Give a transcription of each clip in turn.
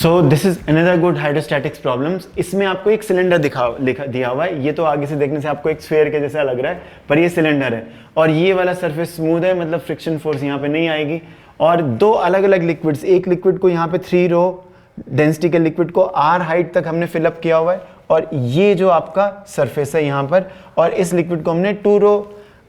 So this is another good hydrostatics problems. इसमें आपको एक सिलेंडर दिया हुआ है। ये तो आगे से देखने से आपको एक स्फीयर के जैसा लग रहा है, पर ये सिलेंडर है और ये वाला सरफेस स्मूथ है, मतलब फ्रिक्शन फोर्स यहाँ पे नहीं आएगी। और दो अलग अलग लिक्विड्स, एक लिक्विड को यहाँ पे 3 रो डेंसिटी के लिक्विड को r हाइट तक हमने फिलअप किया हुआ है, और ये जो आपका सरफेस है यहाँ पर, और इस लिक्विड को हमने 2 रो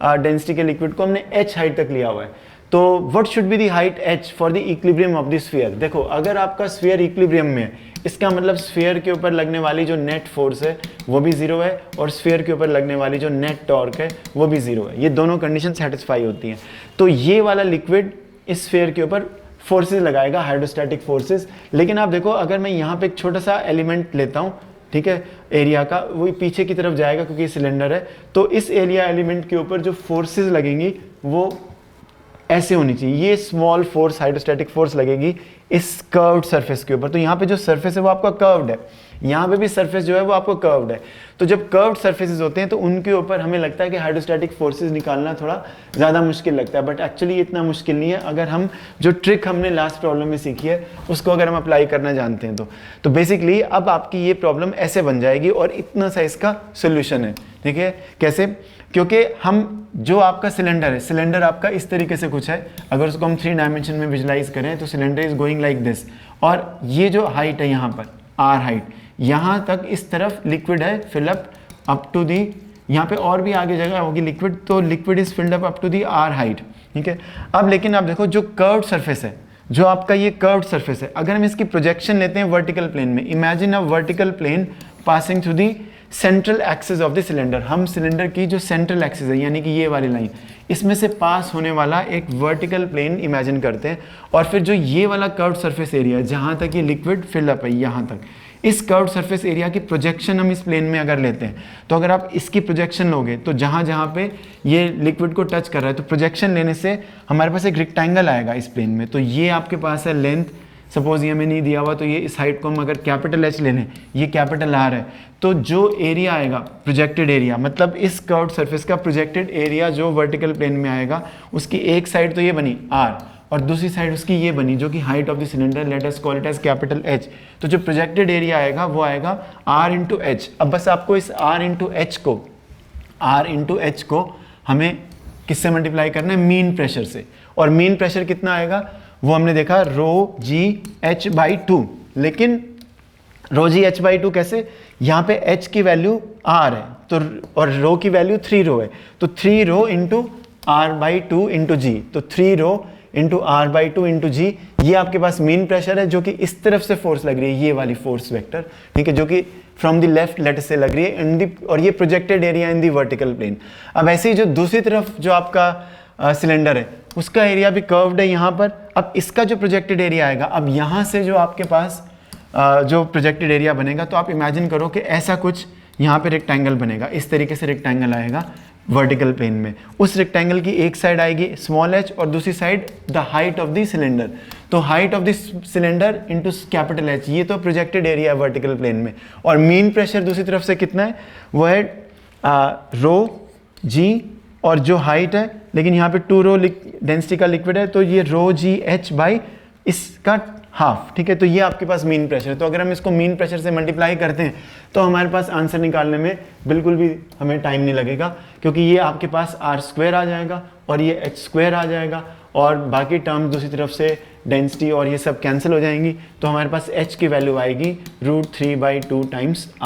डेंसिटी के लिक्विड को हमने h हाइट तक लिया हुआ है। तो what should be the height h for the equilibrium of the sphere. देखो, अगर आपका स्फीयर इक्विलिब्रियम में है, इसका मतलब स्फीयर के ऊपर लगने वाली जो नेट फोर्स है वो भी 0 है, और स्फीयर के ऊपर लगने वाली जो नेट टॉर्क है वो भी 0 है। ये दोनों कंडीशन सेटिस्फाई होती हैं। तो ये वाला लिक्विड इस स्फीयर के ऊपर फोर्सेस लगाएगा, हाइड्रोस्टैटिक फोर्सेस। लेकिन आप देखो, अगर मैं यहाँ पे एक छोटा सा एलिमेंट लेता हूँ, ठीक है, एरिया का, वो पीछे की तरफ जाएगा क्योंकि ये सिलेंडर है, तो इस एरिया एलिमेंट के ऊपर जो फोर्सेस लगेंगी वो ऐसे होनी चाहिए। ये स्मॉल फोर्स, हाइड्रोस्टैटिक फोर्स लगेगी इस कर्व्ड सरफेस के ऊपर। तो यहाँ पे जो सरफेस है वो आपका कर्व्ड है, यहाँ पे भी सरफेस जो है वो आपको कर्व्ड है। तो जब कर्व्ड सरफेसेस होते हैं तो उनके ऊपर हमें लगता है कि हाइड्रोस्टैटिक फोर्सेस निकालना थोड़ा ज़्यादा मुश्किल लगता है, बट एक्चुअली इतना मुश्किल नहीं है अगर हम जो ट्रिक हमने लास्ट प्रॉब्लम में सीखी है उसको अगर हम अप्लाई करना जानते हैं तो बेसिकली अब आपकी ये प्रॉब्लम ऐसे बन जाएगी और इतना सा इसका सोल्यूशन है। ठीक है, कैसे? क्योंकि हम जो आपका सिलेंडर है, सिलेंडर आपका इस तरीके से कुछ है, अगर उसको हम 3 डायमेंशन में विजुलाइज करें तो cylinder is going like this, और ये जो हाइट है यहाँ पर r हाइट, यहाँ तक इस तरफ लिक्विड है फिलअप अप टू दी, यहाँ पे और भी आगे जगह होगी लिक्विड, तो liquid is filled up to the r height. ठीक है, अब लेकिन आप देखो जो कर्व्ड सरफेस है, जो आपका ये कर्व्ड सरफेस है, अगर हम इसकी प्रोजेक्शन लेते हैं वर्टिकल प्लेन में, imagine a vertical plane passing through the central axis of the cylinder. हम सिलेंडर की जो सेंट्रल एक्सिस है, यानी कि ये वाली लाइन, इसमें से पास होने वाला एक वर्टिकल प्लेन इमेजिन करते हैं, और फिर जो ये वाला कर्व्ड सरफेस एरिया जहाँ तक ये लिक्विड फिल अप है, यहाँ तक, इस कर्व्ड सरफेस एरिया की प्रोजेक्शन हम इस प्लेन में अगर लेते हैं, तो अगर आप इसकी प्रोजेक्शन लोगे तो जहाँ जहाँ पे ये लिक्विड को टच कर रहा है, तो प्रोजेक्शन लेने से हमारे पास एक रेक्टेंगल आएगा इस प्लेन में। तो ये आपके पास है लेंथ, सपोज ये हमें नहीं दिया हुआ, तो ये इस हाइट को हम अगर कैपिटल H ले लें, ये कैपिटल R है, तो जो एरिया आएगा प्रोजेक्टेड एरिया, मतलब इस कर्व्ड सरफेस का प्रोजेक्टेड एरिया जो वर्टिकल प्लेन में आएगा, उसकी एक साइड तो ये बनी R और दूसरी साइड उसकी ये बनी जो कि height of the cylinder, let us call it as capital H। तो जो प्रोजेक्टेड एरिया आएगा वो आएगा R इंटू H। अब बस आपको इस R इंटू H को हमें किससे मल्टीप्लाई करना है? मीन प्रेशर से। और मीन प्रेशर कितना आएगा वो हमने देखा, रो जी एच बाई 2। लेकिन रो जी एच बाई 2 कैसे? यहाँ पे h की वैल्यू r है, तो और रो की वैल्यू 3 रो है, तो 3 rho into r by 2 into जी, तो 3 rho into r by 2 into जी, ये आपके पास मीन प्रेशर है जो कि इस तरफ से फोर्स लग रही है, ये वाली फोर्स वेक्टर, ठीक है, जो कि फ्रॉम द लेफ्ट लेट से लग रही है इन दी, और ये projected area in the vertical plane. अब ऐसे ही जो दूसरी तरफ जो आपका सिलेंडर है उसका एरिया भी कर्व्ड है यहाँ पर। अब इसका जो प्रोजेक्टेड एरिया आएगा, अब यहाँ से जो आपके पास जो प्रोजेक्टेड एरिया बनेगा, तो आप इमेजिन करो कि ऐसा कुछ यहाँ पे रेक्टेंगल बनेगा, इस तरीके से रेक्टेंगल आएगा वर्टिकल प्लेन में। उस रेक्टेंगल की एक साइड आएगी स्मॉल h और दूसरी side the height of the cylinder. तो height of the cylinder into capital H, ये तो प्रोजेक्टेड एरिया है वर्टिकल प्लेन में। और मीन प्रेशर दूसरी तरफ से कितना है? वो है रो जी, और जो हाइट है, लेकिन यहाँ पे 2 रो डेंसिटी का लिक्विड है, तो ये रो जी एच बाई इसका हाफ। ठीक है, तो ये आपके पास मीन प्रेशर है। तो अगर हम इसको मीन प्रेशर से मल्टीप्लाई करते हैं तो हमारे पास आंसर निकालने में बिल्कुल भी हमें टाइम नहीं लगेगा, क्योंकि ये आपके पास r² आ जाएगा और ये h² आ जाएगा, और बाकी टर्म्स दूसरी तरफ से डेंसिटी और ये सब कैंसिल हो जाएंगी, तो हमारे पास h की वैल्यू आएगी √3/2 टाइम्स r।